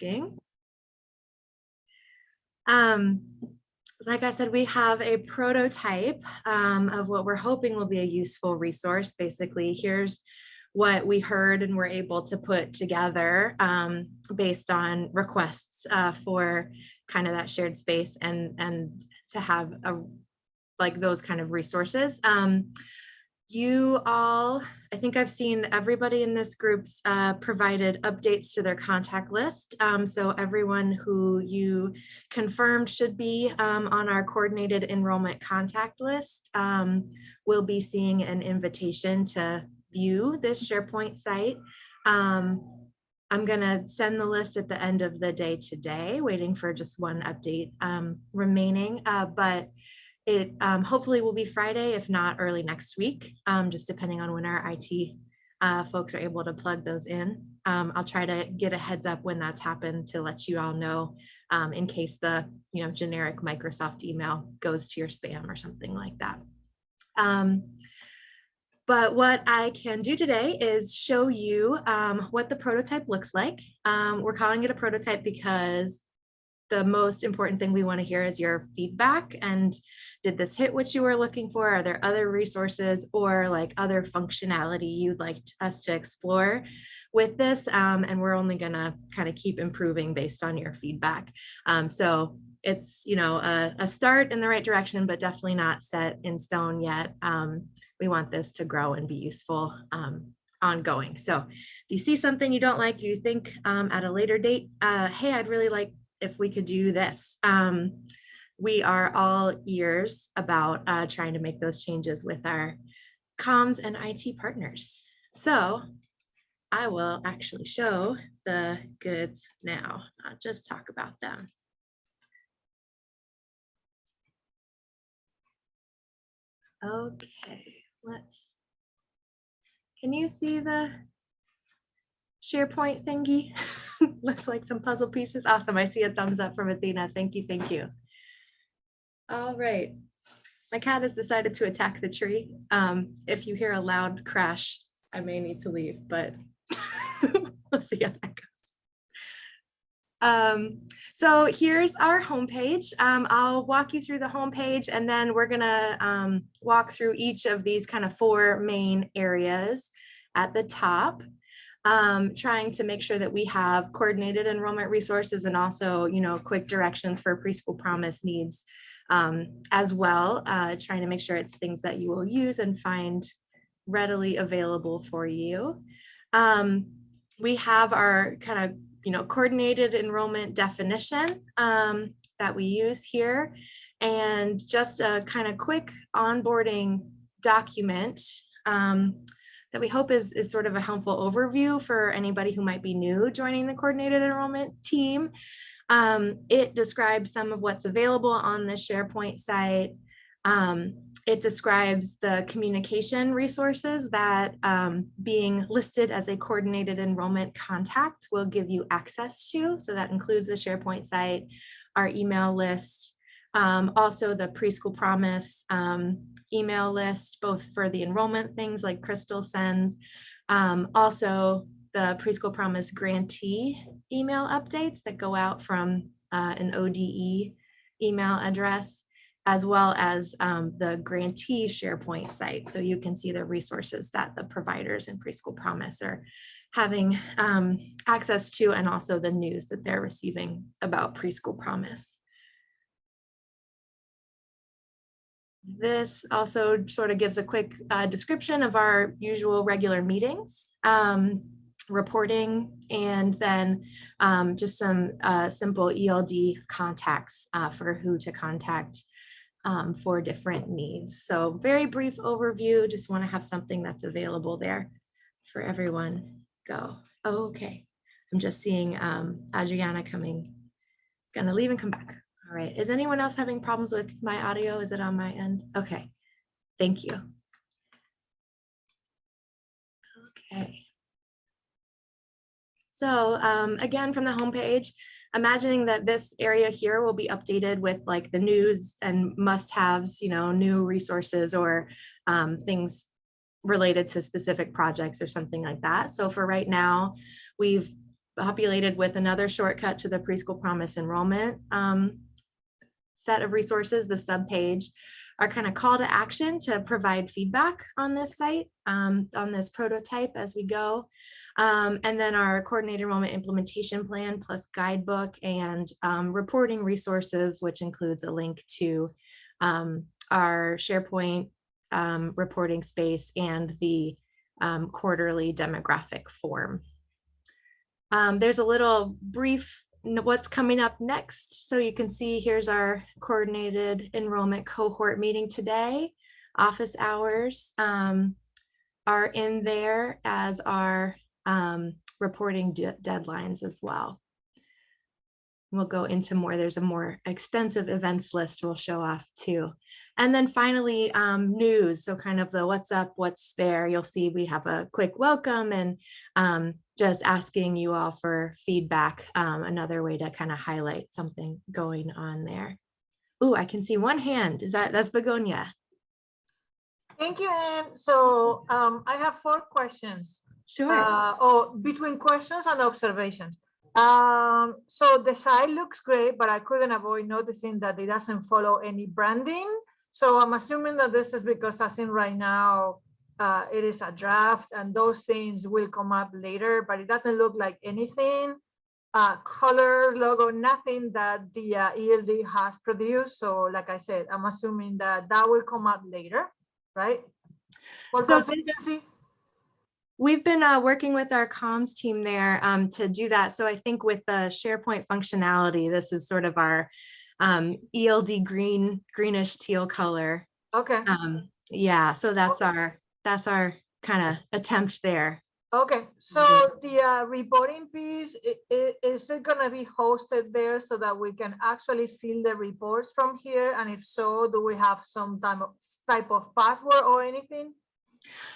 asking. Like I said, we have a prototype of what we're hoping will be a useful resource. Basically, here's what we heard and were able to put together based on requests for kind of that shared space and to have like those kind of resources. You all, I think I've seen everybody in this group's provided updates to their contact list. So everyone who you confirmed should be on our coordinated enrollment contact list will be seeing an invitation to view this SharePoint site. I'm gonna send the list at the end of the day today, waiting for just one update remaining, but it hopefully will be Friday, if not early next week, just depending on when our IT folks are able to plug those in. I'll try to get a heads up when that's happened to let you all know in case the generic Microsoft email goes to your spam or something like that. But what I can do today is show you what the prototype looks like. We're calling it a prototype because the most important thing we want to hear is your feedback. And did this hit what you were looking for? Are there other resources or like other functionality you'd like us to explore with this? And we're only going to kind of keep improving based on your feedback. So it's, a start in the right direction, but definitely not set in stone yet. We want this to grow and be useful ongoing. So if you see something you don't like, you think at a later date, hey, I'd really like if we could do this. We are all ears about trying to make those changes with our comms and IT partners. So I will actually show the goods now, not just talk about them. Okay, can you see the SharePoint thingy? Looks like some puzzle pieces. Awesome. I see a thumbs up from Athena. Thank you. Thank you. All right. My cat has decided to attack the tree. If you hear a loud crash, I may need to leave, but we'll see how that goes. So here's our homepage. I'll walk you through the homepage and then we're gonna walk through each of these kind of 4 main areas at the top. Trying to make sure that we have coordinated enrollment resources and also, quick directions for preschool promise needs as well. Trying to make sure it's things that you will use and find readily available for you. We have our kind of, coordinated enrollment definition that we use here, and just a kind of quick onboarding document that we hope is sort of a helpful overview for anybody who might be new joining the coordinated enrollment team. It describes some of what's available on the SharePoint site. It describes the communication resources that being listed as a coordinated enrollment contact will give you access to. So that includes the SharePoint site, our email list, also the Preschool Promise email list, both for the enrollment things like Crystal sends, also the Preschool Promise grantee email updates that go out from an ODE email address, as well as the grantee SharePoint site. So you can see the resources that the providers in Preschool Promise are having access to, and also the news that they're receiving about Preschool Promise. This also sort of gives a quick description of our usual regular meetings, reporting, and then just some simple ELD contacts for who to contact for different needs. So very brief overview, just want to have something that's available there for everyone. Go. Oh, okay. I'm just seeing Adriana coming, gonna leave and come back. All right, is anyone else having problems with my audio? Is it on my end? Okay, thank you. Okay. So again, from the homepage, imagining that this area here will be updated with like the news and must-haves, new resources or things related to specific projects or something like that. So for right now, we've populated with another shortcut to the Preschool Promise enrollment set of resources, the subpage, our kind of call to action to provide feedback on this site, on this prototype as we go. And then our coordinated enrollment implementation plan plus guidebook and reporting resources, which includes a link to our SharePoint reporting space and the quarterly demographic form. There's a little brief what's coming up next. So you can see here's our coordinated enrollment cohort meeting today. Office hours are in there, as are reporting deadlines as well. We'll go into more. There's a more extensive events list we'll show off too. And then finally, news. So kind of the what's up, what's there. You'll see we have a quick welcome and just asking you all for feedback. Another way to kind of highlight something going on there. Oh, I can see one hand. That's Begonia. Thank you, Anne. So I have 4 questions. Sure. Between questions and observations. So the site looks great, but I couldn't avoid noticing that it doesn't follow any branding. So I'm assuming that this is because as in right now, it is a draft and those things will come up later, but it doesn't look like anything, color, logo, nothing that the ELD has produced. So like I said, I'm assuming that that will come up later, right? For consistency. We've been working with our comms team there to do that. So I think with the SharePoint functionality, this is sort of our ELD greenish teal color. Okay. Yeah, so that's our kind of attempt there. Okay, so the reporting piece, is it gonna be hosted there so that we can actually fill the reports from here? And if so, do we have some type of password or anything?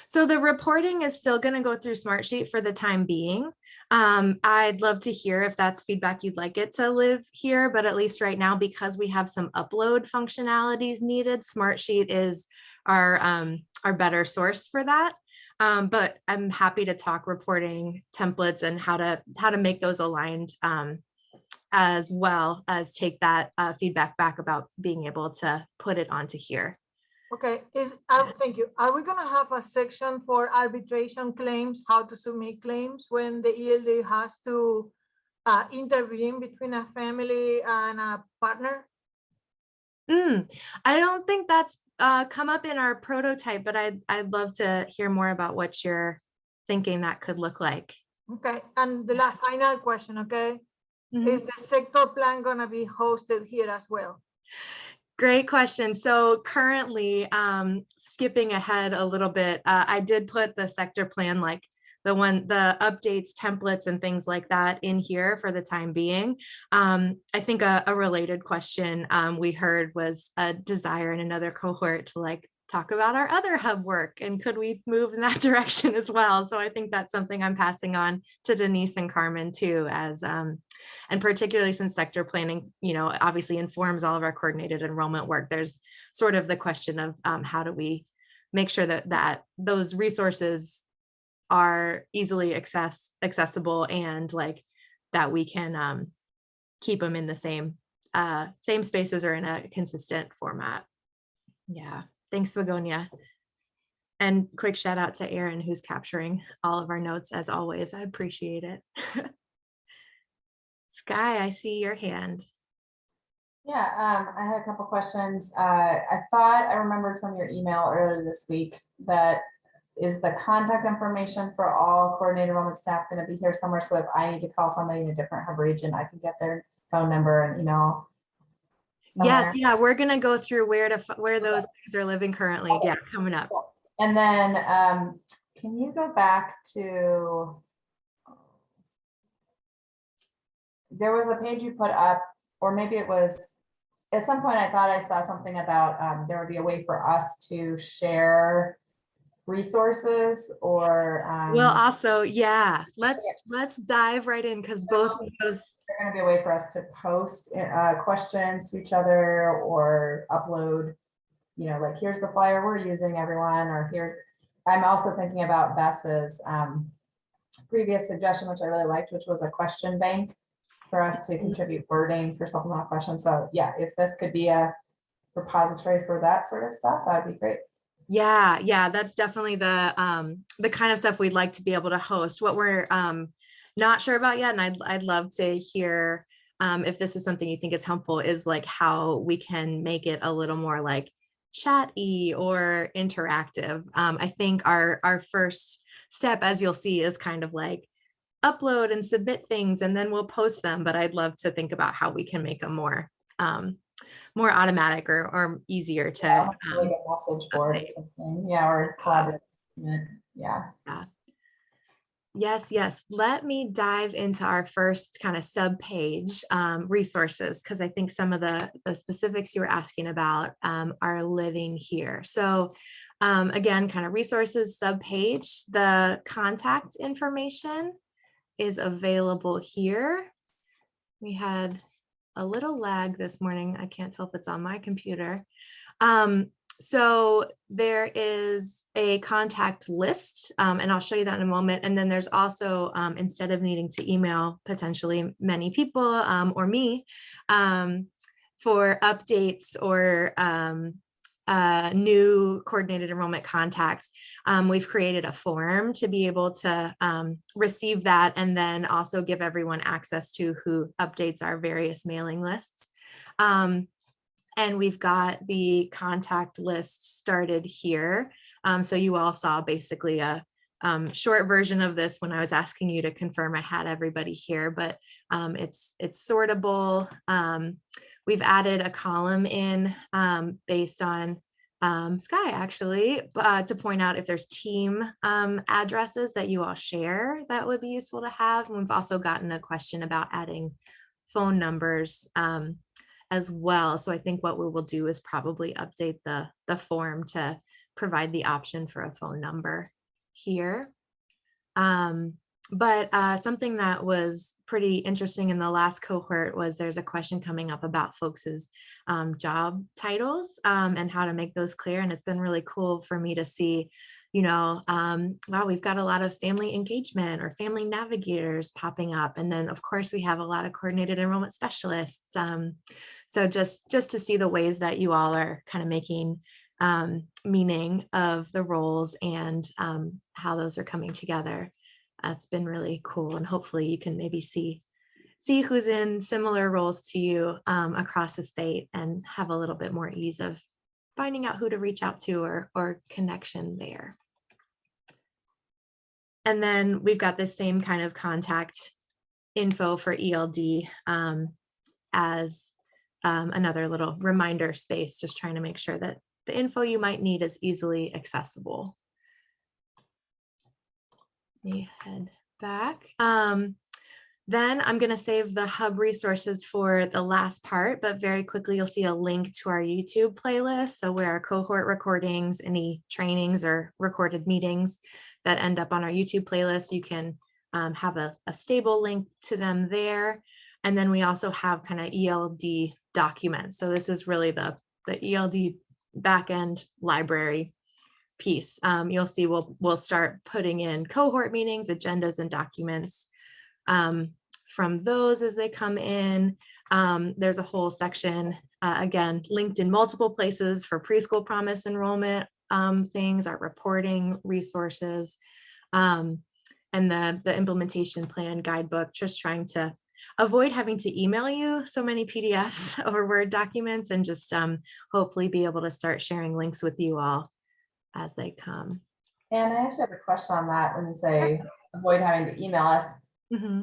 So the reporting is still going to go through Smartsheet for the time being. I'd love to hear if that's feedback you'd like it to live here, but at least right now, because we have some upload functionalities needed, Smartsheet is our better source for that. But I'm happy to talk reporting templates and how to make those aligned, as well as take that feedback back about being able to put it onto here. Okay, thank you. Are we gonna have a section for arbitration claims, how to submit claims when the ELD has to intervene between a family and a partner? I don't think that's come up in our prototype, but I'd love to hear more about what you're thinking that could look like. Okay, and the last final question, okay? Is the sector plan gonna be hosted here as well? Great question. So currently, skipping ahead a little bit, I did put the sector plan, like the updates, templates, and things like that in here for the time being. I think a related question we heard was a desire in another cohort to like talk about our other hub work and could we move in that direction as well. So I think that's something I'm passing on to Denise and Carmen too, as and particularly since sector planning, obviously informs all of our coordinated enrollment work. There's sort of the question of how do we make sure that those resources are easily accessible and like that we can keep them in the same spaces or in a consistent format. Yeah. Thanks, Begonia. And quick shout out to Erin, who's capturing all of our notes as always. I appreciate it. Sky, I see your hand. Yeah, I had a couple questions. I thought I remembered from your email earlier this week that is the contact information for all coordinated enrollment staff going to be here somewhere. So if I need to call somebody in a different hub region, I can get their phone number and email. Yes, yeah, we're gonna go through where those guys are living currently. Okay. Yeah, coming up. And then can you go back to, there was a page you put up, or maybe it was at some point I thought I saw something about there would be a way for us to share resources or well, also, yeah, let's dive right in because both of those are going to be a way for us to post questions to each other or upload, like here's the flyer we're using, everyone, or here. I'm also thinking about Bess's previous suggestion, which I really liked, which was a question bank for us to contribute wording for supplemental questions. So yeah, if this could be a repository for that sort of stuff, that would be great. Yeah, that's definitely the kind of stuff we'd like to be able to host. What we're not sure about yet, and I'd love to hear if this is something you think is helpful, is like how we can make it a little more like chatty or interactive. I think our first step, as you'll see, is kind of like upload and submit things and then we'll post them. But I'd love to think about how we can make them more automatic or easier to like a message board or something. Yeah, or collaborative. Yeah. Yes. Let me dive into our first kind of sub page, resources, because I think some of the specifics you were asking about are living here. So again, kind of resources sub page, the contact information is available here. We had a little lag this morning. I can't tell if it's on my computer. So there is a contact list, and I'll show you that in a moment. And then there's also, instead of needing to email potentially many people or me for updates or new coordinated enrollment contacts, we've created a form to be able to receive that and then also give everyone access to who updates our various mailing lists. And we've got the contact list started here. So you all saw basically a short version of this when I was asking you to confirm I had everybody here, but it's sortable. We've added a column in based on Sky actually to point out if there's team addresses that you all share that would be useful to have. And we've also gotten a question about adding phone numbers as well. So I think what we will do is probably update the form to provide the option for a phone number here. But something that was pretty interesting in the last cohort was there's a question coming up about folks's job titles and how to make those clear. And it's been really cool for me to see, wow, we've got a lot of family engagement or family navigators popping up. And then of course we have a lot of coordinated enrollment specialists. So just to see the ways that you all are kind of making meaning of the roles and how those are coming together. It's been really cool. And hopefully you can maybe see who's in similar roles to you across the state and have a little bit more ease of finding out who to reach out to or connection there. And then we've got this same kind of contact info for ELD as another little reminder space, just trying to make sure that the info you might need is easily accessible. Let me head back. Then I'm going to save the hub resources for the last part, but very quickly you'll see a link to our YouTube playlist. So where our cohort recordings, any trainings or recorded meetings that end up on our YouTube playlist, you can have a stable link to them there. And then we also have kind of ELD documents. So this is really the ELD backend library piece. You'll see we'll start putting in cohort meetings, agendas, and documents from those as they come in. There's a whole section, again, linked in multiple places for preschool promise enrollment things, our reporting resources, and the implementation plan guidebook, just trying to avoid having to email you so many PDFs or Word documents and just hopefully be able to start sharing links with you all as they come. And I actually have a question on that when you say avoid having to email us. Mm-hmm.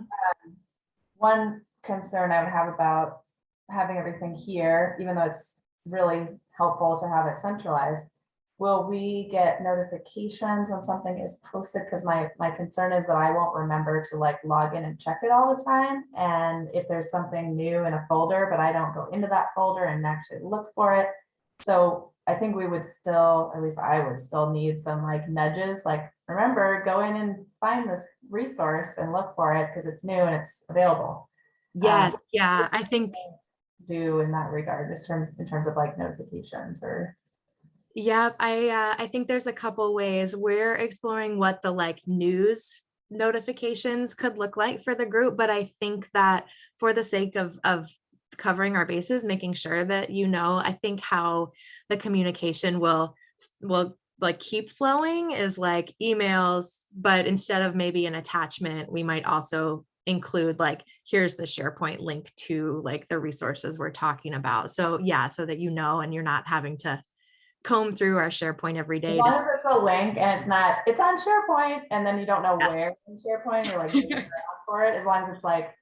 One concern I would have about having everything here, even though it's really helpful to have it centralized, will we get notifications when something is posted? Because my concern is that I won't remember to like log in and check it all the time. And if there's something new in a folder, but I don't go into that folder and actually look for it. So I think we would still, at least I would still need some like nudges, like remember, go in and find this resource and look for it because it's new and it's available. Yes, yeah, I think do in that regard, just in terms of like notifications or. Yeah, I think there's a couple ways. We're exploring what the like news notifications could look like for the group, but I think that for the sake of covering our bases, making sure that, I think how the communication will like keep flowing is like emails, but instead of maybe an attachment, we might also include like, here's the SharePoint link to like the resources we're talking about. So yeah, so that and you're not having to comb through our SharePoint every day. As long as it's a link and it's on SharePoint, and then you don't know where in SharePoint you're like looking around for it. As long as it's like,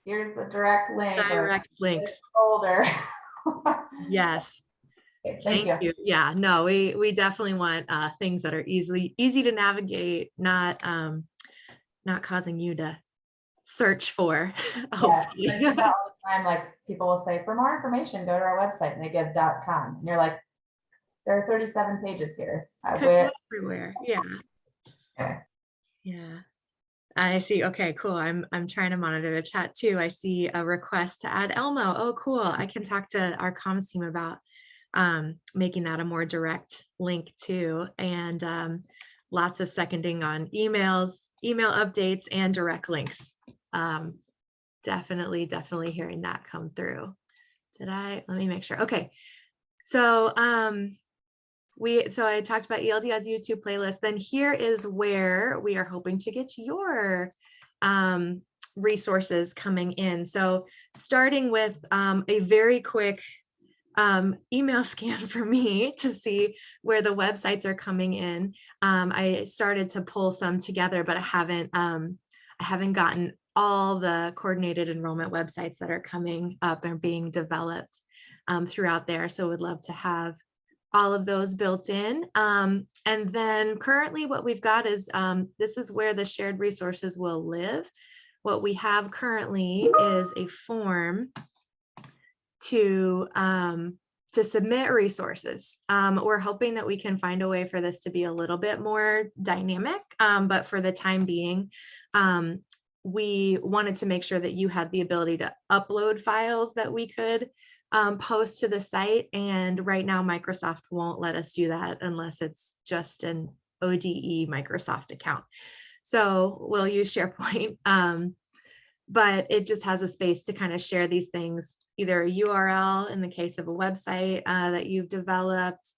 here's the direct link. Direct links. Folder. Yes. Okay, thank you. Yeah, no, we definitely want things that are easy to navigate, not causing you to search for. Yes, I see that all the time. Like people will say, for more information, go to our website, and they give .com, and you're like, there are 37 pages here. Everywhere. Yeah. Okay. Yeah. I see. Okay, cool. I'm trying to monitor the chat too. I see a request to add Elmo. Oh, cool. I can talk to our comms team about making that a more direct link too. And lots of seconding on email updates and direct links. Definitely hearing that come through. Let me make sure. Okay. So I talked about ELD on YouTube playlist. Then here is where we are hoping to get your resources coming in. So starting with a very quick email scan for me to see where the websites are coming in. I started to pull some together, but I haven't gotten all the coordinated enrollment websites that are coming up and being developed throughout there. So would love to have all of those built in. And then currently what we've got is, this is where the shared resources will live. What we have currently is a form to submit resources. We're hoping that we can find a way for this to be a little bit more dynamic, but for the time being, we wanted to make sure that you had the ability to upload files that we could post to the site. And right now, Microsoft won't let us do that unless it's just an ODE Microsoft account. So we'll use SharePoint, but it just has a space to kind of share these things, either a URL in the case of a website that you've developed,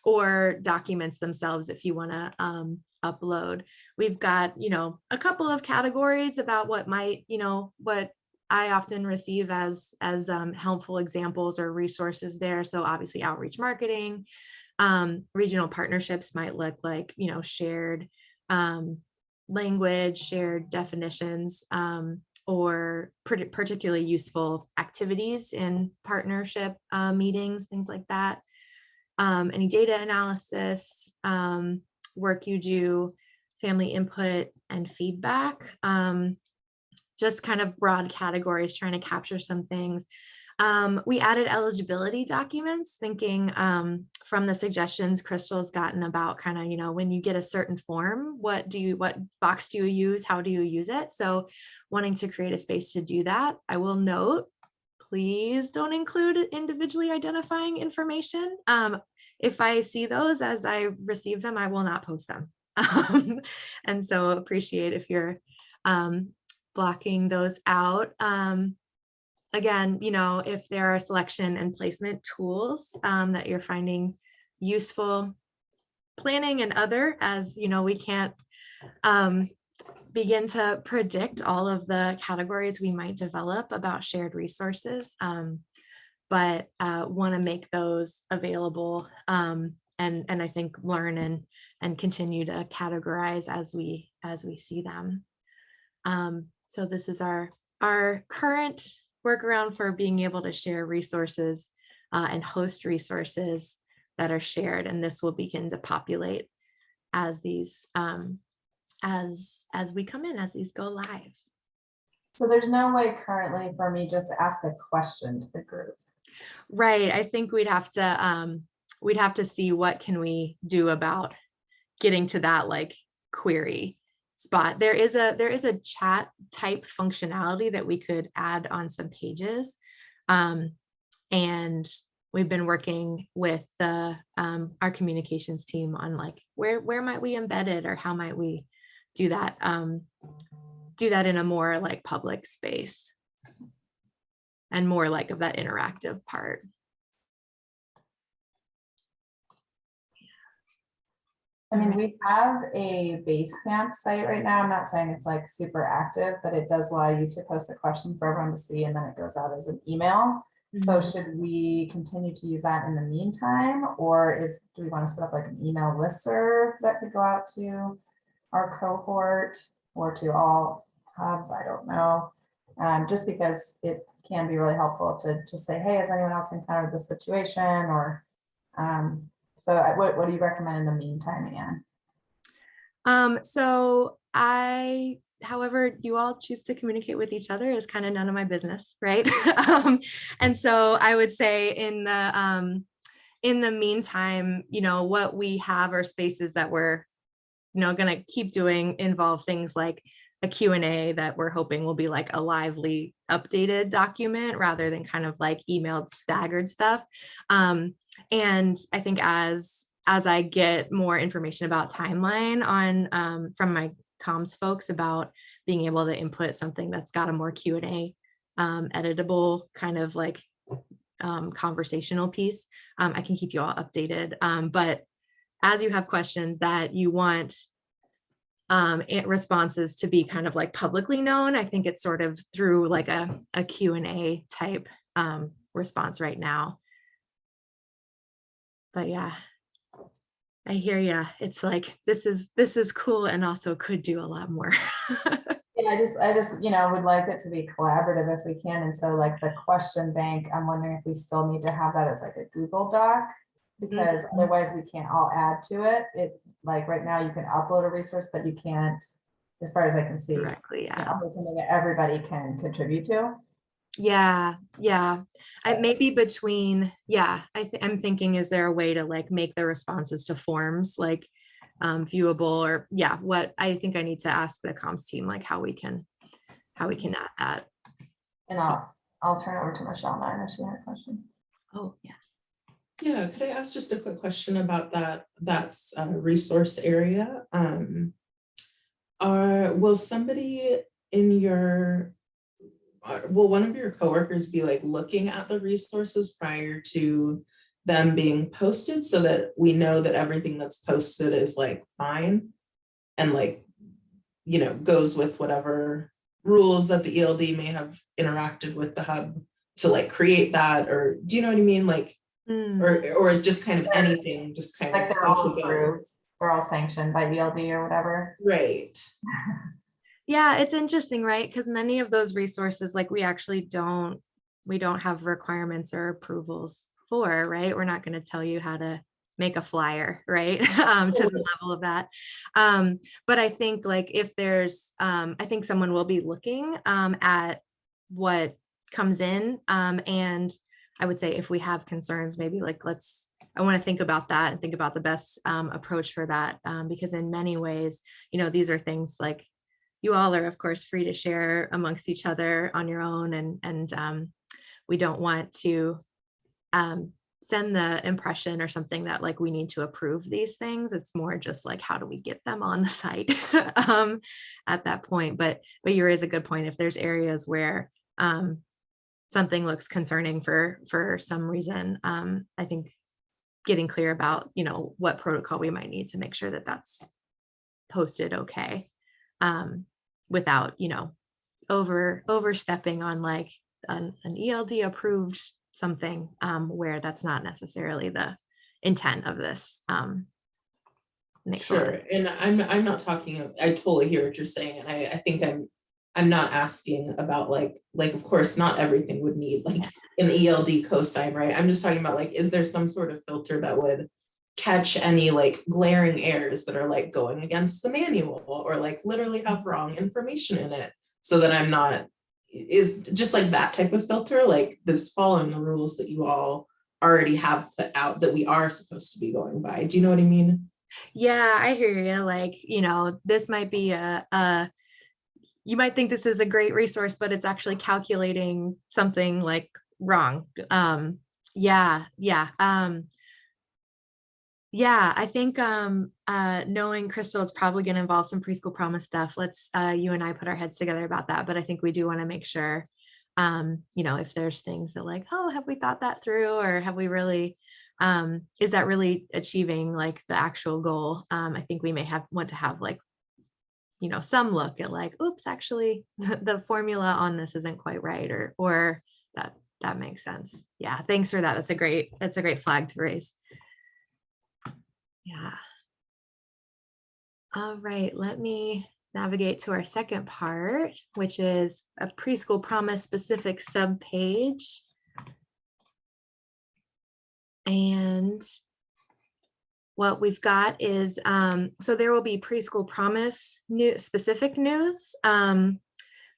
or documents themselves if you want to upload. We've got, a couple of categories about what might, what I often receive as helpful examples or resources there. So obviously outreach marketing, regional partnerships might look like, shared language, shared definitions, or particularly useful activities in partnership meetings, things like that. Any data analysis, work you do, family input and feedback. Just kind of broad categories, trying to capture some things. We added eligibility documents, thinking from the suggestions Crystal's gotten about kind of, when you get a certain form, what box do you use? How do you use it? So wanting to create a space to do that. I will note, please don't include individually identifying information. If I see those as I receive them, I will not post them. And so appreciate if you're blocking those out. Again, if there are selection and placement tools that you're finding useful, planning and other, as we can't begin to predict all of the categories we might develop about shared resources, but want to make those available, and I think learn and continue to categorize as we see them. So this is our current workaround for being able to share resources and host resources that are shared, and this will begin to populate as these as we come in, as these go live. So there's no way currently for me just to ask a question to the group. Right. I think we'd have to see what can we do about getting to that like query spot. There is a chat type functionality that we could add on some pages. And we've been working with our communications team on like where might we embed it, or how might we do that in a more like public space and more like of that interactive part. I mean, we have a Basecamp site right now. I'm not saying it's like super active, but it does allow you to post a question for everyone to see, and then it goes out as an email. So should we continue to use that in the meantime, or do we want to set up like an email listserv that could go out to our cohort or to all hubs? I don't know. Just because it can be really helpful to just say, hey, has anyone else encountered this situation? Or so what do you recommend in the meantime, Anne? So however you all choose to communicate with each other is kind of none of my business, right? And so I would say in the meantime, what we have are spaces that we're, going to keep doing involve things like a Q&A that we're hoping will be like a lively updated document rather than kind of like emailed staggered stuff. And I think as I get more information about timeline on from my comms folks about being able to input something that's got a more Q&A editable kind of like conversational piece, I can keep you all updated. But as you have questions that you want responses to be kind of like publicly known, I think it's sort of through like a Q&A type response right now. But yeah, I hear ya. It's like, this is cool and also could do a lot more. Yeah, I just, would like it to be collaborative if we can. And so like the question bank, I'm wondering if we still need to have that as like a Google Doc, because otherwise we can't all add to it. It like right now you can upload a resource, but you can't, as far as I can see, Directly, yeah. upload something that everybody can contribute to. Yeah. Maybe between, I'm thinking, is there a way to like make the responses to forms like viewable, or what I think I need to ask the comms team, like how we can add that. And I'll turn it over to Michelle now. I know she had a question. Oh yeah. Yeah, could I ask just a quick question about that's resource area? Will somebody in your will one of your coworkers be like looking at the resources prior to them being posted so that we know that everything that's posted is like fine and like, goes with whatever rules that the ELD may have interacted with the hub to like create that? Or do you know what I mean? Like, or is just kind of anything just kind like of they're all approved, they're all sanctioned by ELD or whatever. Right. Yeah, it's interesting, right? Because many of those resources, like we don't have requirements or approvals for, right? We're not going to tell you how to make a flyer, right? To the level of that. But I think like if there's, I think someone will be looking at what comes in. And I would say if we have concerns, maybe like I want to think about that and think about the best approach for that. Because in many ways, these are things like you all are, of course, free to share amongst each other on your own. And we don't want to send the impression or something that like we need to approve these things. It's more just like, how do we get them on the site at that point? But yours is a good point. If there's areas where something looks concerning for some reason, I think getting clear about, what protocol we might need to make sure that that's posted okay, without, overstepping on like an ELD approved something where that's not necessarily the intent of this. Sure. And I'm not talking, I totally hear what you're saying. And I think I'm not asking about like, of course, not everything would need like an ELD cosign, right? I'm just talking about like, is there some sort of filter that would catch any like glaring errors that are like going against the manual or like literally have wrong information in it, so that I'm not, is just like that type of filter, like this following the rules that you all already have put out that we are supposed to be going by. Do you know what I mean? Yeah, I hear you. Like, this might be you might think this is a great resource, but it's actually calculating something like wrong. Yeah. Yeah, I think knowing Crystal, it's probably going to involve some preschool promise stuff. Let's you and I put our heads together about that. But I think we do want to make sure, you know, if there's things that like, oh, have we thought that through, or have we really, is that really achieving like the actual goal? I think we may want to have like, you know, some look at like, oops, actually, the formula on this isn't quite right, or that makes sense. Yeah, thanks for that. That's a great flag to raise. Yeah. All right, let me navigate to our second part, which is a preschool promise specific subpage. And what we've got is, so there will be preschool promise specific news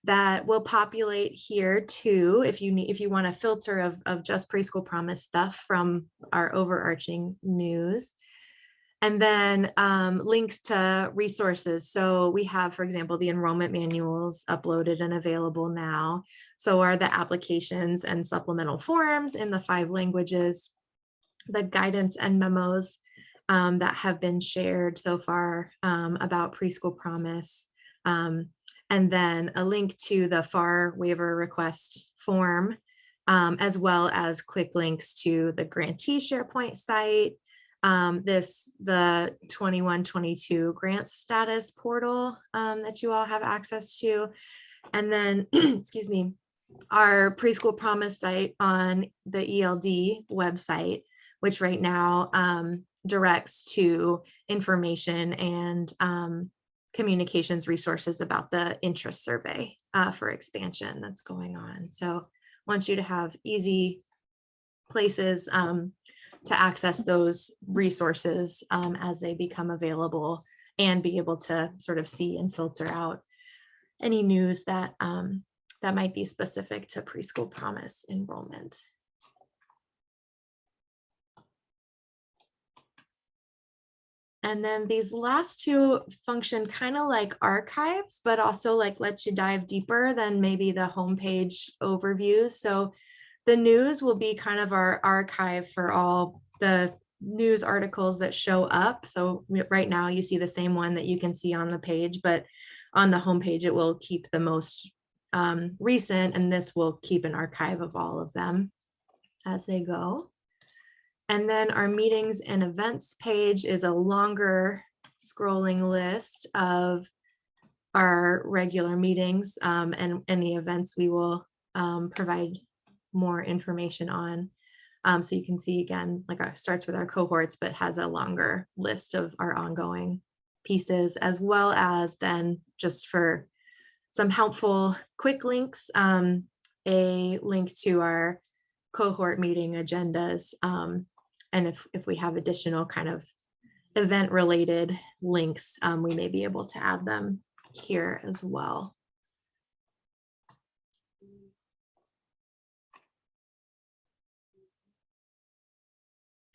that will populate here too, if you want a filter of just preschool promise stuff from our overarching news. And then links to resources. So we have, for example, the enrollment manuals uploaded and available now. So are the applications and supplemental forms in the 5 languages, the guidance and memos that have been shared so far about preschool promise, and then a link to the FAR waiver request form, as well as quick links to the grantee SharePoint site, the 21-22 grant status portal that you all have access to, and then excuse me, our preschool promise site on the ELD website, which right now directs to information and communications resources about the interest survey for expansion that's going on. So I want you to have easy places to access those resources as they become available, and be able to sort of see and filter out any news that that might be specific to preschool promise enrollment. And then these last 2 function kind of like archives, but also like let you dive deeper than maybe the homepage overviews. So the news will be kind of our archive for all the news articles that show up. So right now you see the same one that you can see on the page, but on the homepage it will keep the most recent, and this will keep an archive of all of them as they go. And then our meetings and events page is a longer scrolling list of our regular meetings and any events we will provide more information on. So you can see again, like it starts with our cohorts, but has a longer list of our ongoing pieces, as well as then just for some helpful quick links, a link to our cohort meeting agendas. And if we have additional kind of event related links, we may be able to add them here as well.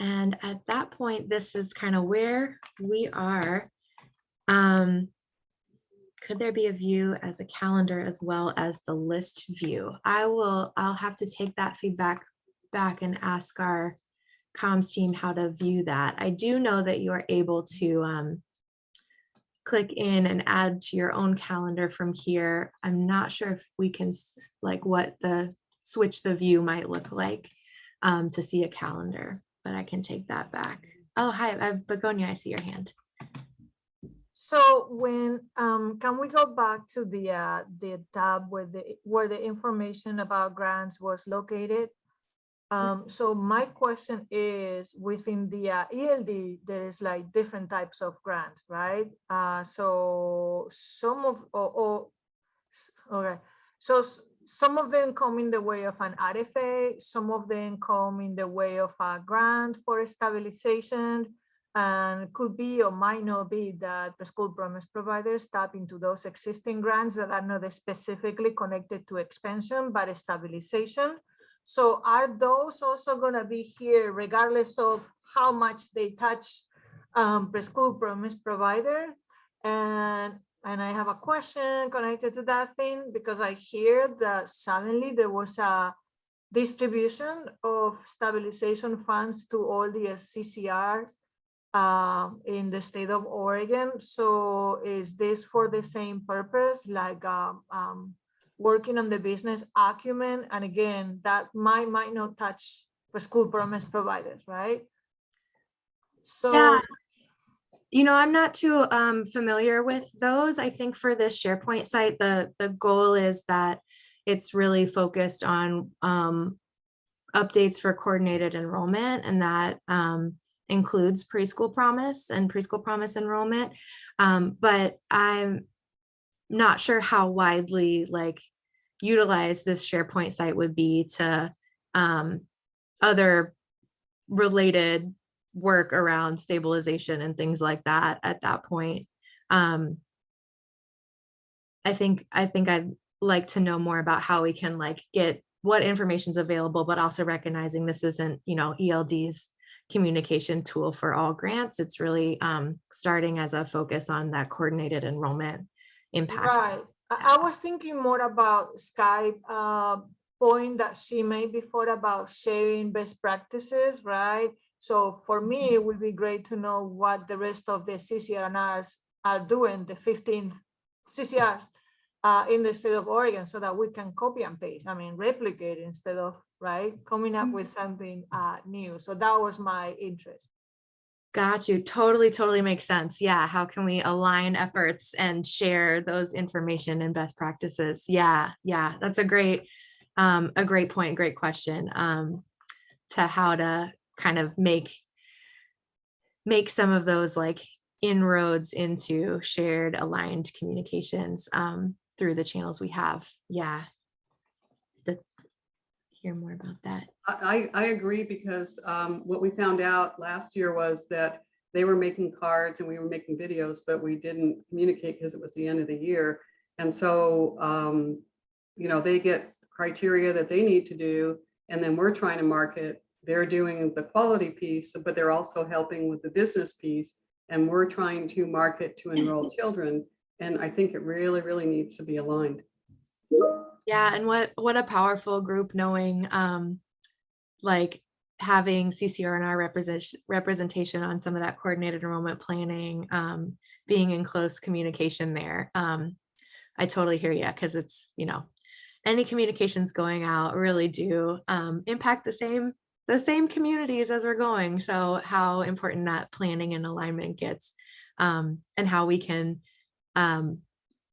And at that point, this is kind of where we are. Could there be a view as a calendar as well as the list view? I'll have to take that feedback back and ask our comms team how to view that. I do know that you are able to click in and add to your own calendar from here. I'm not sure if we can, like what the switch the view might look like to see a calendar, but I can take that back. Oh, hi, Begonia, I see your hand. So when can we go back to the tab where the information about grants was located? So my question is, within the ELD, there is like different types of grants, right? So some of okay, so some of them come in the way of an RFA, some of them come in the way of a grant for stabilization, and could be or might not be that the school promise providers tap into those existing grants that are not specifically connected to expansion, but stabilization. So are those also going to be here regardless of how much they touch the school promise provider? And I have a question connected to that thing, because I hear that suddenly there was a distribution of stabilization funds to all the CCRs in the state of Oregon. So is this for the same purpose, like working on the business acumen? And again, that might not touch the school promise providers, right? So Yeah. You know, I'm not too familiar with those. I think for this SharePoint site, the goal is that it's really focused on updates for coordinated enrollment, and that includes preschool promise and preschool promise enrollment. But I'm not sure how widely like utilized this SharePoint site would be to other related work around stabilization and things like that at that point. I think I'd like to know more about how we can like get what information is available, but also recognizing this isn't, you know, ELD's communication tool for all grants. It's really starting as a focus on that coordinated enrollment impact. right. I was thinking more about Skype point that she made before about sharing best practices, right? So for me, it would be great to know what the rest of the CCRNRs are doing, the 15 CCRs in the state of Oregon, so that we can copy and paste, I mean, replicate instead of, right, coming up with something new. So that was my interest. Got you. Totally makes sense. Yeah. How can we align efforts and share those information and best practices? Yeah. That's a great point, great question to how to kind of make some of those like inroads into shared aligned communications through the channels we have. Yeah. Hear more about that. I agree, because what we found out last year was that they were making cards and we were making videos, but we didn't communicate because it was the end of the year. And so, you know, they get criteria that they need to do, and then we're trying to market. They're doing the quality piece, but they're also helping with the business piece. And we're trying to market to enroll children. And I think it really needs to be aligned. Yeah, and what a powerful group, knowing like having CCRNR representation on some of that coordinated enrollment planning, being in close communication there. I totally hear you, because it's, you know, any communications going out really do impact the same communities as we're going. So how important that planning and alignment gets, and how we can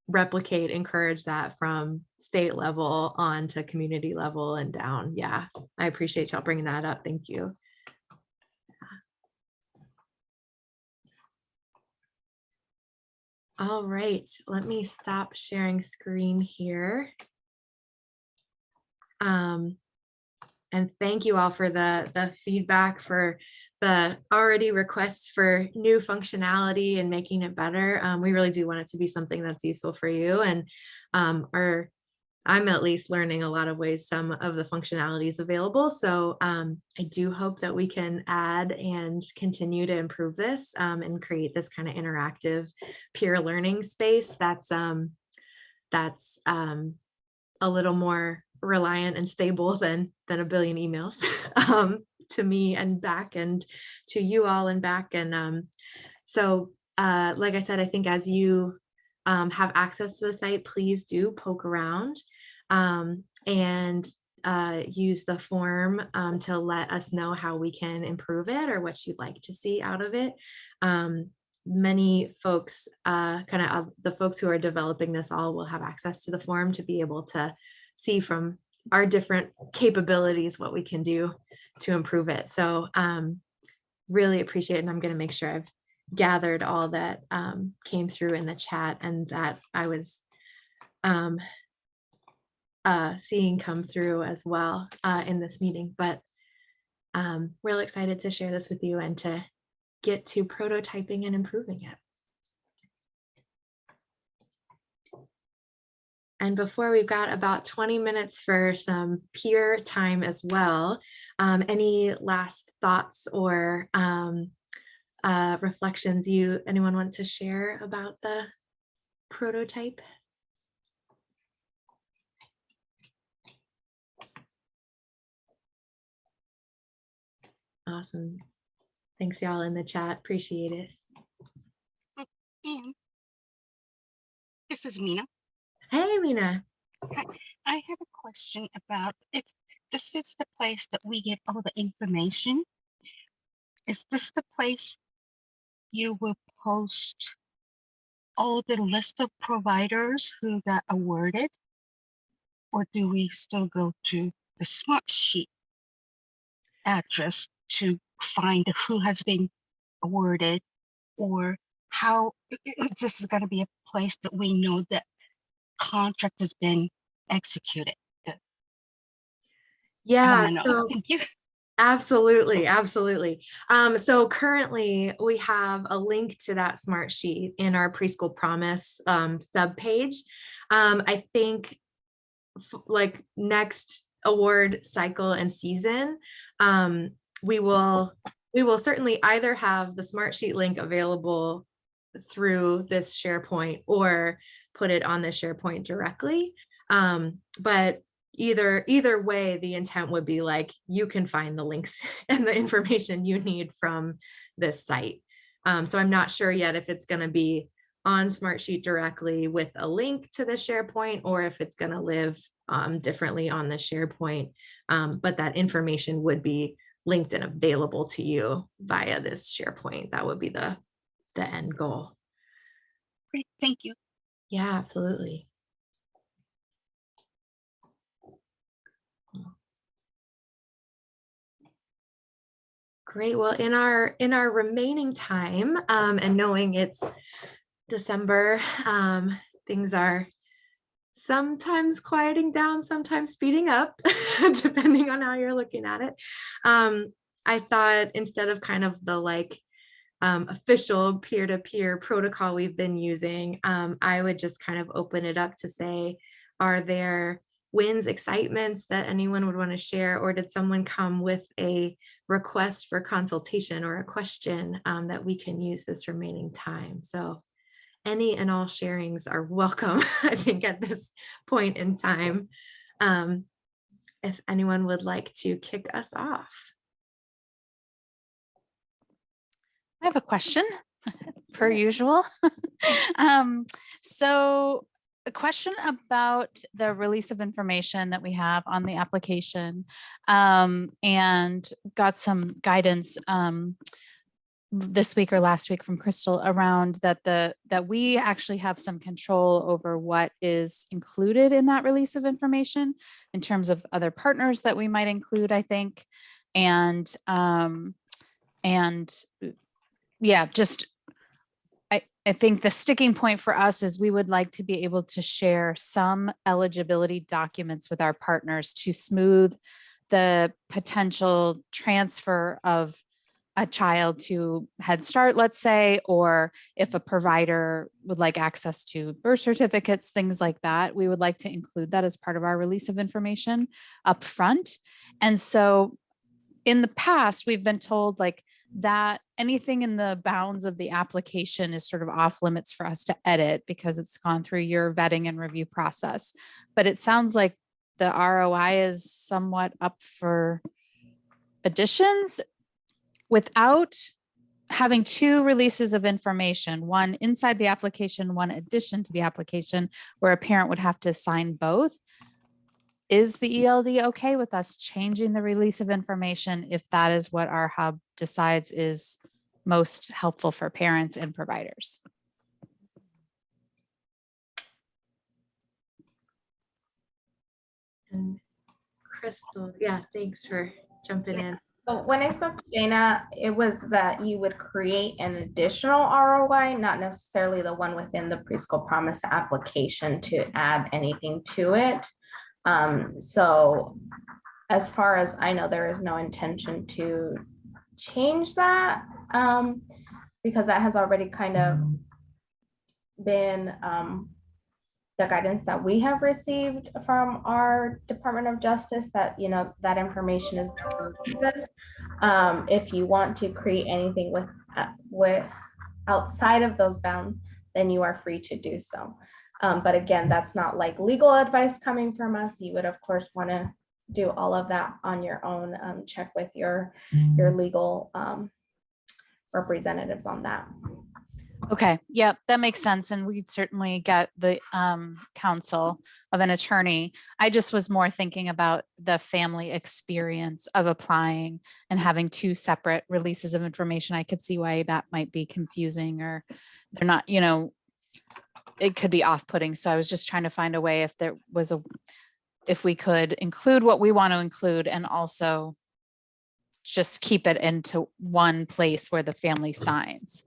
replicate, encourage that from state level on to community level and down. Yeah, I appreciate y'all bringing that up. Thank you. All right, let me stop sharing screen here. And thank you all for the feedback, for the already requests for new functionality and making it better. We really do want it to be something that's useful for you. And I'm at least learning a lot of ways some of the functionalities available. So I do hope that we can add and continue to improve this and create this kind of interactive peer learning space that's a little more reliant and stable than a billion emails to me and back, and to you all and back. And so like I said, I think as you have access to the site, please do poke around and use the form to let us know how we can improve it or what you'd like to see out of it. Many folks, the folks who are developing this all will have access to the form to be able to see from our different capabilities what we can do to improve it. So really appreciate it. And I'm going to make sure I've gathered all that came through in the chat and that I was seeing come through as well in this meeting. But real excited to share this with you and to get to prototyping and improving it. And before, we've got about 20 minutes for some peer time as well. Any last thoughts or reflections anyone want to share about the prototype? Awesome. Thanks y'all in the chat. Appreciate it. And this is Mina. Hey, Mina. I have a question about if this is the place that we get all the information. Is this the place you will post all the list of providers who got awarded? Or do we still go to the Smart Sheet address to find who has been awarded? Or how this is going to be a place that we know that contract has been executed? I Yeah, want to know. so Thank you. absolutely, absolutely. So currently we have a link to that smart sheet in our Preschool Promise subpage. I think like next award cycle and season, we will certainly either have the smart sheet link available through this SharePoint or put it on the SharePoint directly. But either way, the intent would be like, you can find the links and the information you need from this site. So I'm not sure yet if it's going to be on Smartsheet directly with a link to the SharePoint, or if it's going to live differently on the SharePoint. But that information would be linked and available to you via this SharePoint. That would be the end goal. Great, thank you. Yeah, absolutely. Great. Well, in our remaining time, and knowing it's December, things are sometimes quieting down, sometimes speeding up, depending on how you're looking at it. I thought instead of kind of the like official peer-to-peer protocol we've been using, I would just kind of open it up to say, are there wins, excitements that anyone would want to share, or did someone come with a request for consultation or a question that we can use this remaining time? So any and all sharings are welcome, I think, at this point in time. If anyone would like to kick us off. I have a question, per usual. So a question about the release of information that we have on the application, and got some guidance this week or last week from Crystal around that we actually have some control over what is included in that release of information in terms of other partners that we might include, I think. And yeah, just I think the sticking point for us is we would like to be able to share some eligibility documents with our partners to smooth the potential transfer of a child to Head Start, let's say, or if a provider would like access to birth certificates, things like that, we would like to include that as part of our release of information up front. And so in the past, we've been told like that anything in the bounds of the application is sort of off limits for us to edit because it's gone through your vetting and review process. But it sounds like the ROI is somewhat up for additions without having two releases of information, one inside the application, one addition to the application, where a parent would have to sign both. Is the ELD okay with us changing the release of information if that is what our hub decides is most helpful for parents and providers? And Crystal, yeah, thanks for jumping in. But when I spoke to Dana, it was that you would create an additional ROI, not necessarily the one within the Preschool Promise application to add anything to it. So as far as I know, there is no intention to change that because that has already kind of been the guidance that we have received from our Department of Justice, that, you know, that information is good. If you want to create anything with outside of those bounds, then you are free to do so. But again, that's not like legal advice coming from us. You would of course want to do all of that on your own. Check with your legal representatives on that. Okay, yep, that makes sense. And we'd certainly get the counsel of an attorney. I just was more thinking about the family experience of applying and having two separate releases of information. I could see why that might be confusing, or they're not, you know, it could be off-putting. So I was just trying to find a way if there was if we could include what we want to include and also just keep it into one place where the family signs.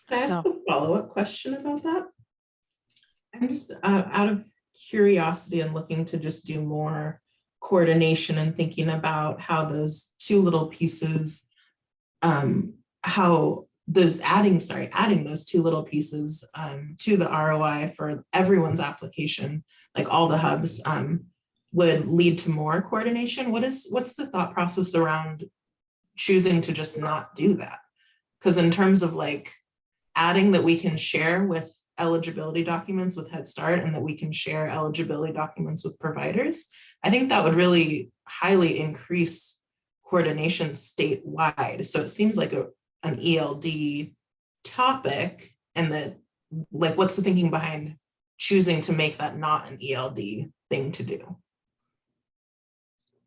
Can I ask So, a follow-up question about that? I'm just out of curiosity and looking to just do more coordination and thinking about how those two little pieces, how those adding those two little pieces to the ROI for everyone's application, like all the hubs, would lead to more coordination. What's the thought process around choosing to just not do that? Because in terms of like adding that we can share with eligibility documents with Head Start and that we can share eligibility documents with providers, I think that would really highly increase coordination statewide. So it seems like an ELD topic, and that, like, what's the thinking behind choosing to make that not an ELD thing to do?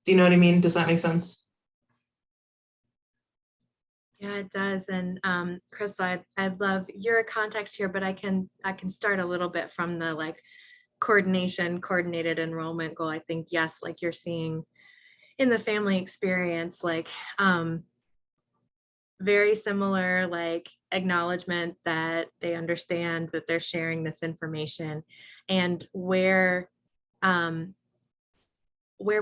Do you know what I mean? Does that make sense? Yeah, it does. And Chris, I'd love your context here, but I can start a little bit from the like coordinated enrollment goal. I think, yes, like you're seeing in the family experience, like very similar, like acknowledgement that they understand that they're sharing this information, and where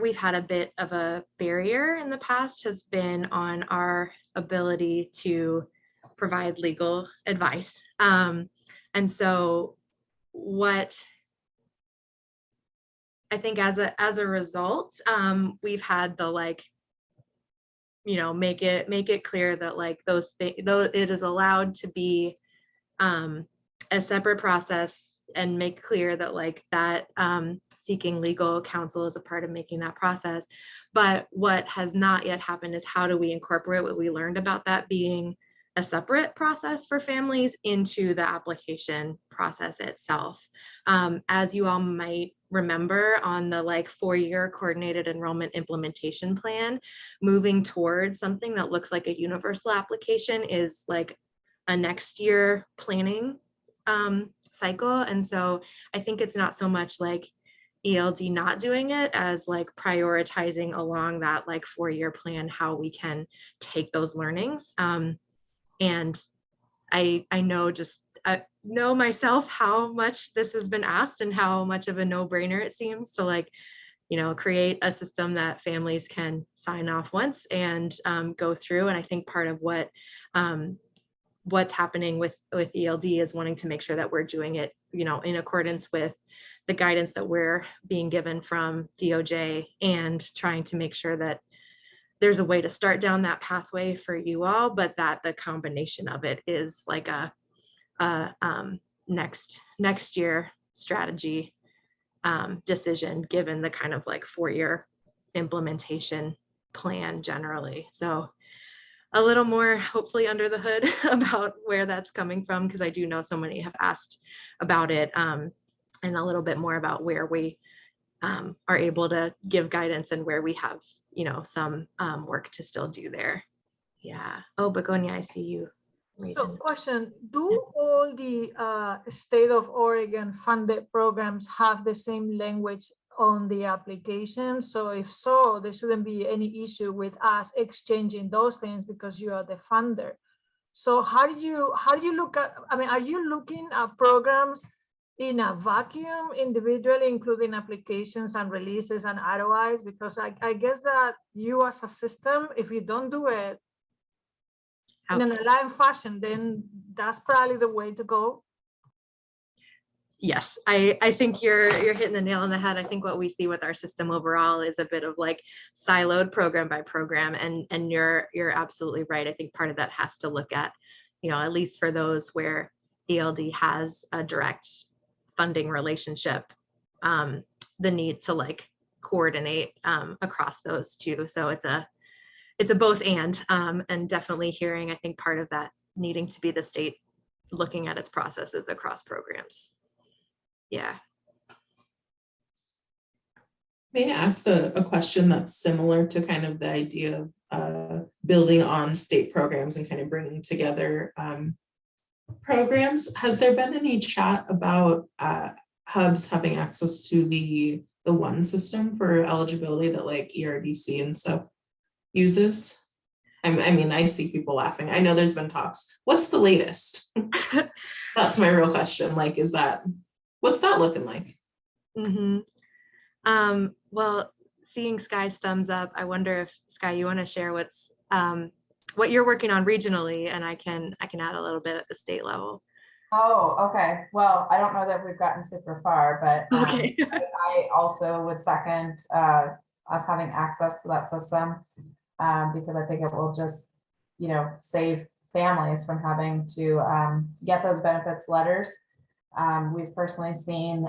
we've had a bit of a barrier in the past has been on our ability to provide legal advice. And so what I think as a result, we've had the like, you know, make it clear that like those things, though it is allowed to be a separate process, and make clear that like that seeking legal counsel is a part of making that process. But what has not yet happened is how do we incorporate what we learned about that being a separate process for families into the application process itself. As you all might remember, on the like 4-year coordinated enrollment implementation plan, moving towards something that looks like a universal application is like a next year planning cycle. And so I think it's not so much like ELD not doing it as like prioritizing along that like 4-year plan how we can take those learnings. And I know myself how much this has been asked and how much of a no-brainer it seems to like, you know, create a system that families can sign off once and go through. And I think part of what's happening with ELD is wanting to make sure that we're doing it, you know, in accordance with the guidance that we're being given from DOJ, and trying to make sure that there's a way to start down that pathway for you all, but that the combination of it is like a next year strategy decision, given the kind of like 4-year implementation plan generally. So a little more hopefully under the hood about where that's coming from, because I do know so many have asked about it, and a little bit more about where we are able to give guidance and where we have, you know, some work to still do there. Yeah. Oh, Begonia, I see you. So question, do all the state of Oregon funded programs have the same language on the application? So if so, there shouldn't be any issue with us exchanging those things because you are the funder. So how do you look at, I mean, are you looking at programs in a vacuum individually, including applications and releases and ROIs? Because I guess that you as a system, if you don't do it in an aligned fashion, then that's probably the way to go. Yes, I think you're hitting the nail on the head. I think what we see with our system overall is a bit of like siloed program by program, and you're absolutely right. I think part of that has to look at, you know, at least for those where ELD has a direct funding relationship, the need to like coordinate across those two. So it's it's a both and definitely hearing, I think part of that needing to be the state looking at its processes across programs. Yeah. May I ask a question that's similar to kind of the idea of building on state programs and kind of bringing together programs? Has there been any chat about hubs having access to the one system for eligibility that like ERDC and stuff uses? I mean, I see people laughing. I know there's been talks. What's the latest? That's my real question. Like, what's that looking like? Mm-hmm. Well, seeing Sky's thumbs up, I wonder if Sky, you want to share what you're working on regionally, and I can add a little bit at the state level. Oh, okay. Well, I don't know that we've gotten super far, but Okay. I also would second us having access to that system because I think it will just, save families from having to get those benefits letters. We've personally seen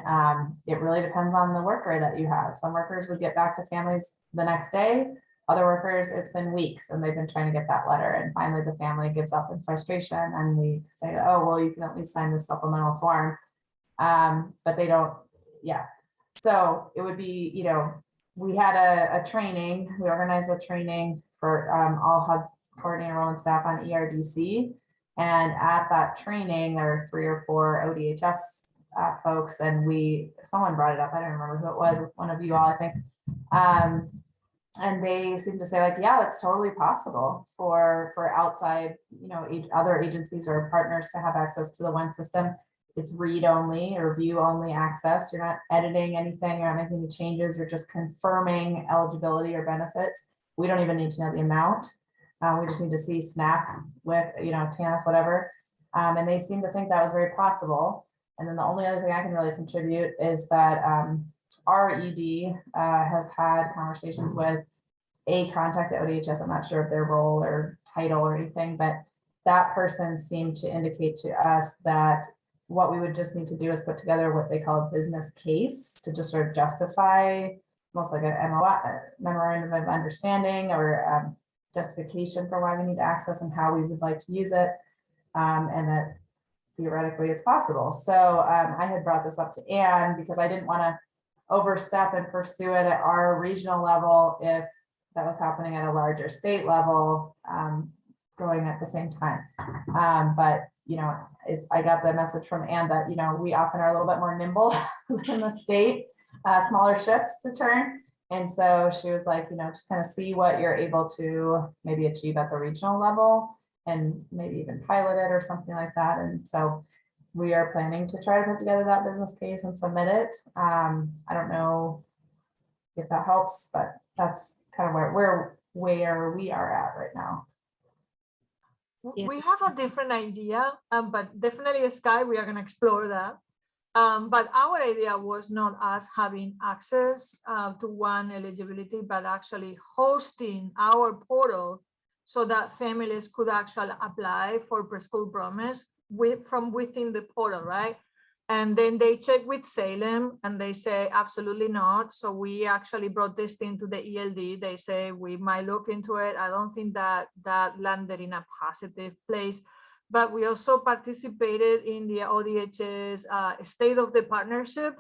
it really depends on the worker that you have. Some workers would get back to families the next day. Other workers, it's been weeks and they've been trying to get that letter. And finally, the family gives up in frustration and we say, oh, well, you can at least sign this supplemental form. But they don't, yeah. So it would be, we had a training, we organized a training for all HUD coordinator enrollment staff on ERDC. And at that training, there were 3 or 4 ODHS folks, and someone brought it up. I don't remember who it was, one of you all, I think. And they seemed to say like, yeah, that's totally possible for outside, other agencies or partners to have access to the one system. It's read only or view only access. You're not editing anything, you're not making any changes, you're just confirming eligibility or benefits. We don't even need to know the amount. We just need to see SNAP with, TANF, whatever. And they seem to think that was very possible. And then the only other thing I can really contribute is that our ED has had conversations with a contact at ODHS. I'm not sure of their role or title or anything, but that person seemed to indicate to us that what we would just need to do is put together what they call a business case to just sort of justify, almost like a memorandum of understanding or justification for why we need access and how we would like to use it, and that theoretically it's possible. So I had brought this up to Anne because I didn't want to overstep and pursue it at our regional level if that was happening at a larger state level, going at the same time. But I got the message from Anne that we often are a little bit more nimble than the state, smaller ships to turn. And so she was like, just kind of see what you're able to maybe achieve at the regional level and maybe even pilot it or something like that. And so we are planning to try to put together that business case and submit it. I don't know if that helps, but that's kind of where we are at right now. Yeah. We have a different idea, but definitely Sky, we are going to explore that. But our idea was not us having access to one eligibility, but actually hosting our portal so that families could actually apply for preschool promise from within the portal, right? And then they check with Salem and they say, absolutely not. So we actually brought this thing to the ELD. They say, we might look into it. I don't think that landed in a positive place. But we also participated in the ODHS State of the Partnership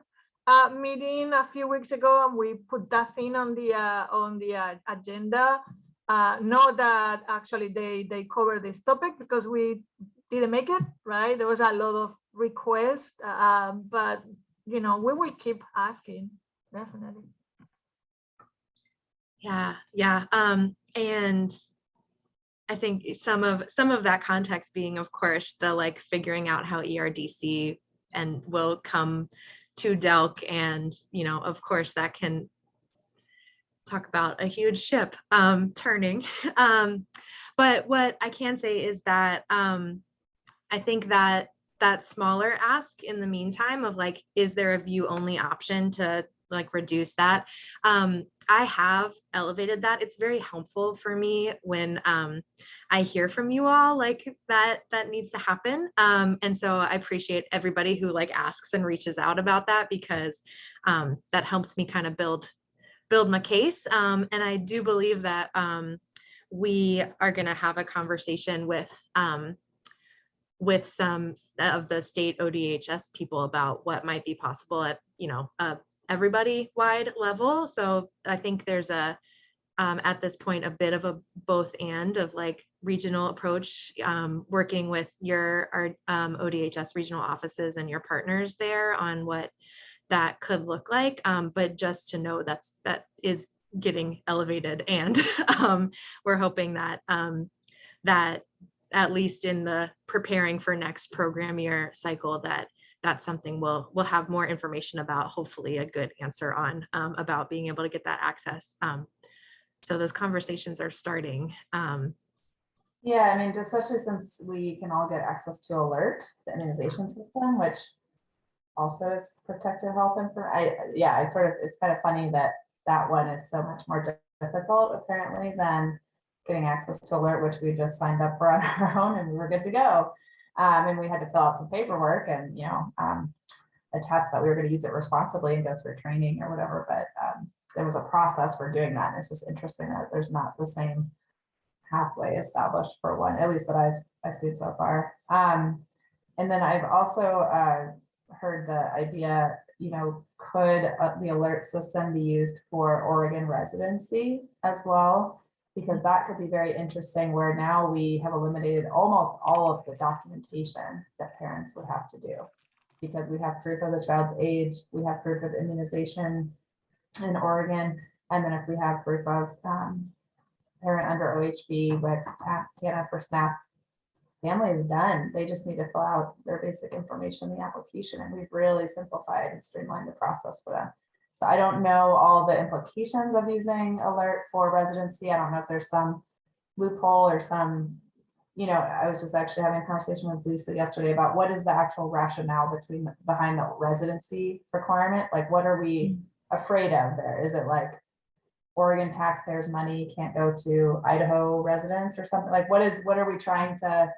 meeting a few weeks ago, and we put that thing on the agenda. Not that actually they covered this topic because we didn't make it, right? There was a lot of requests, but we will keep asking, definitely. Yeah. And I think some of that context being, of course, the figuring out how ERDC and will come to DELC, and of course that can talk about a huge ship turning. But what I can say is that I think that smaller ask in the meantime of is there a view only option to reduce that? I have elevated that. It's very helpful for me when I hear from you all that needs to happen. And so I appreciate everybody who asks and reaches out about that, because that helps me kind of build my case. And I do believe that we are going to have a conversation with some of the state ODHS people about what might be possible at, everybody wide level. So I think there's at this point, a bit of a both and of like regional approach, working with our ODHS regional offices and your partners there on what that could look like. But just to know that is getting elevated, and we're hoping that that at least in the preparing for next program year cycle, that's something we'll have more information about, hopefully a good answer on, about being able to get that access. So those conversations are starting. Yeah, I mean, especially since we can all get access to Alert, the immunization system, which also is protected health it's kind of funny that one is so much more difficult apparently than getting access to Alert, which we just signed up for on our own and we were good to go. And we had to fill out some paperwork and, attest that we were going to use it responsibly and go through training or whatever. But there was a process for doing that. And it's just interesting that there's not the same pathway established for one, at least that I've seen so far. And then I've also heard the idea, could the alert system be used for Oregon residency as well? Because that could be very interesting, where now we have eliminated almost all of the documentation that parents would have to do, because we have proof of the child's age, we have proof of immunization in Oregon, and then if we have proof of parent under OHB, WIC, TANF, or SNAP, family is done. They just need to fill out their basic information in the application, and we've really simplified and streamlined the process for them. So I don't know all the implications of using Alert for residency. I don't know if there's some loophole or some, I was just actually having a conversation with Lisa yesterday about what is the actual rationale behind the residency requirement? Like, what are we afraid of there? Is it like Oregon taxpayers' money can't go to Idaho residents or something? Like, what are we trying to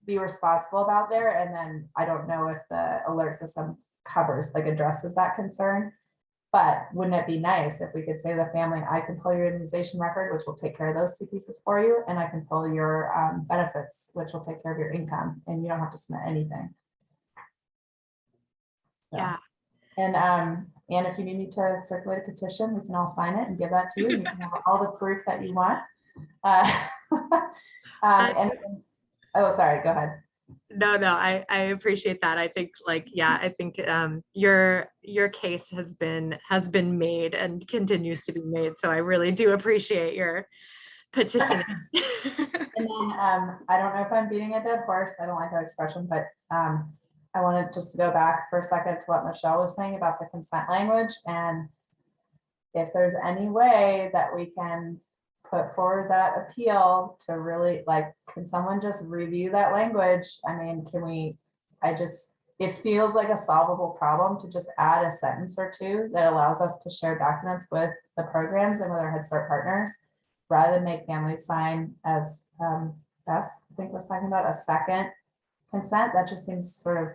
be responsible about there? And then I don't know if the alert system addresses that concern. But wouldn't it be nice if we could say to the family, I can pull your immunization record, which will take care of those two pieces for you, and I can pull your benefits, which will take care of your income, and you don't have to submit anything. So, Yeah. And if you need me to circulate a petition, we can all sign it and give that to you. You can have all the proof that you want. Oh, sorry, go ahead. No, I appreciate that. I think your case has been made and continues to be made. So I really do appreciate your petition. And then I don't know if I'm beating a dead horse. I don't like that expression, but I wanted just to go back for a second to what Michelle was saying about the consent language. And if there's any way that we can put forward that appeal to really, can someone just review that language? I mean, it feels like a solvable problem to just add a sentence or two that allows us to share documents with the programs and with our Head Start partners, rather than make families sign, as Bess, I think, was talking about, a second consent. That just seems sort of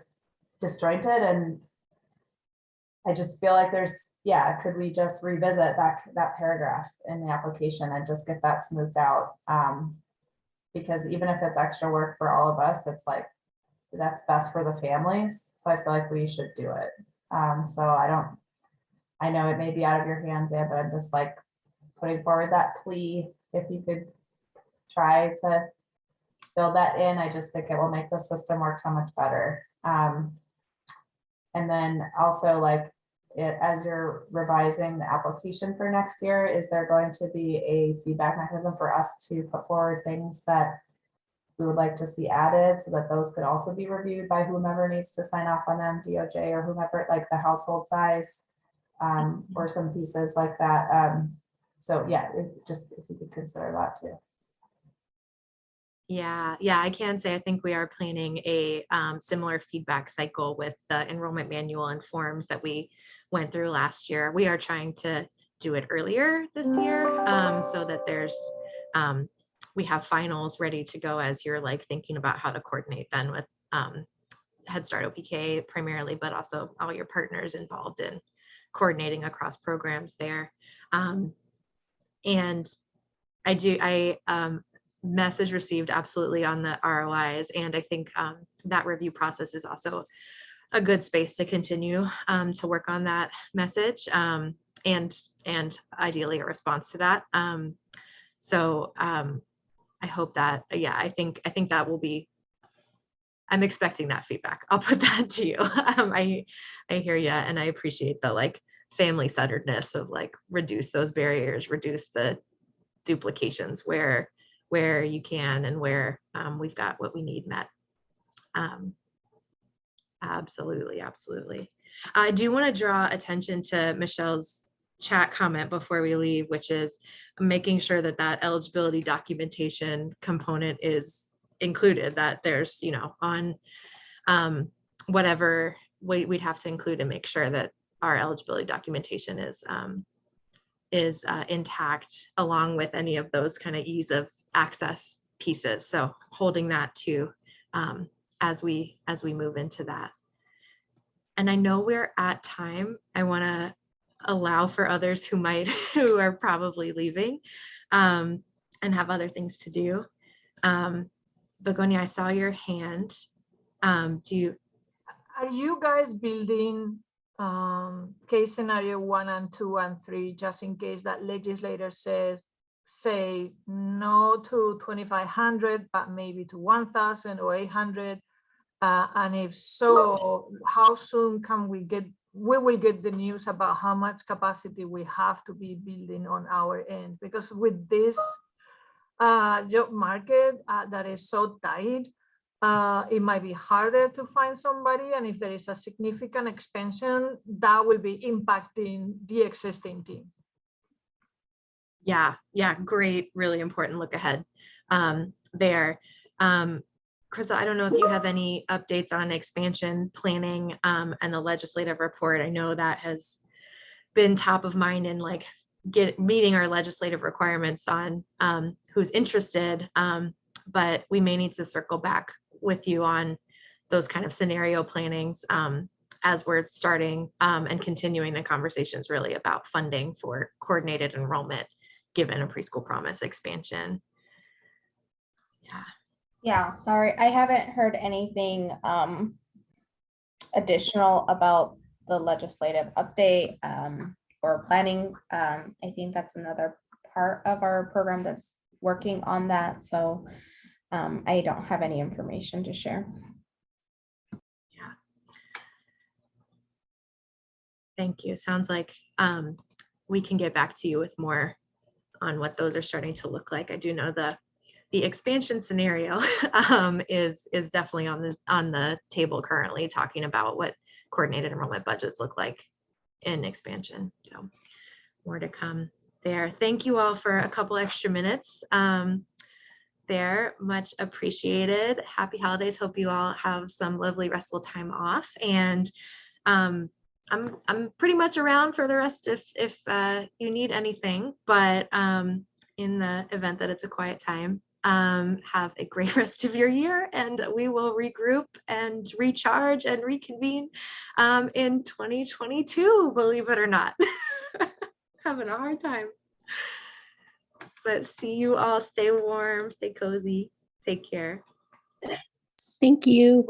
disjointed, and I just feel like could we just revisit that paragraph in the application and just get that smoothed out? Because even if it's extra work for all of us, it's like, that's best for the families. So I feel like we should do it. So I know it may be out of your hands, Ed, but I'm just like putting forward that plea. If you could try to build that in, I just think it will make the system work so much better. And then also, as you're revising the application for next year, is there going to be a feedback mechanism for us to put forward things that we would like to see added, so that those could also be reviewed by whomever needs to sign off on them, DOJ or whomever, like the household size, or some pieces like that. So yeah, if you could consider that too. Yeah, I can say I think we are planning a similar feedback cycle with the enrollment manual and forms that we went through last year. We are trying to do it earlier this year, so that we have finals ready to go as you're thinking about how to coordinate then with Head Start OPK primarily, but also all your partners involved in coordinating across programs there. And message received absolutely on the ROIs. And I think that review process is also a good space to continue to work on that message and ideally a response to that. So I hope that, yeah, I think that will be, I'm expecting that feedback. I'll put that to you. I hear you, and I appreciate the like family-centeredness of like reduce those barriers, reduce the duplications where you can and where we've got what we need met. Absolutely. I do want to draw attention to Michelle's chat comment before we leave, which is making sure that that eligibility documentation component is included, that there's, you know, on whatever we'd have to include and make sure that our eligibility documentation is intact, along with any of those kind of ease of access pieces. So holding that too as we move into that. And I know we're at time. I want to allow for others who are probably leaving and have other things to do. Begonia, I saw your hand. Are you guys building case scenario 1 and 2 and 3 just in case that legislator say no to 2,500 but maybe to 1,000 or 800? And if so, how soon can we will get the news about how much capacity we have to be building on our end? Because with this job market that is so tight, it might be harder to find somebody. And if there is a significant expansion, that will be impacting the existing team. Yeah, great, really important look ahead there. Chris, I don't know if you have any updates on expansion planning and the legislative report. I know that has been top of mind in like meeting our legislative requirements on who's interested, but we may need to circle back with you on those kind of scenario plannings as we're starting and continuing the conversations really about funding for coordinated enrollment given a preschool promise expansion. Yeah, sorry, I haven't heard anything additional about the legislative update or planning. I think that's another part of our program that's working on that. So I don't have any information to share. Yeah. Thank you. Sounds like we can get back to you with more on what those are starting to look like. I do know the expansion scenario is definitely on the table currently, talking about what coordinated enrollment budgets look like in expansion. So more to come there. Thank you all for a couple extra minutes there. Much appreciated. Happy holidays. Hope you all have some lovely restful time off. And I'm pretty much around for the rest if you need anything, but in the event that it's a quiet time, have a great rest of your year, and we will regroup and recharge and reconvene in 2022, believe it or not. Having a hard time. But see you all. Stay warm, stay cozy, take care. Thank you.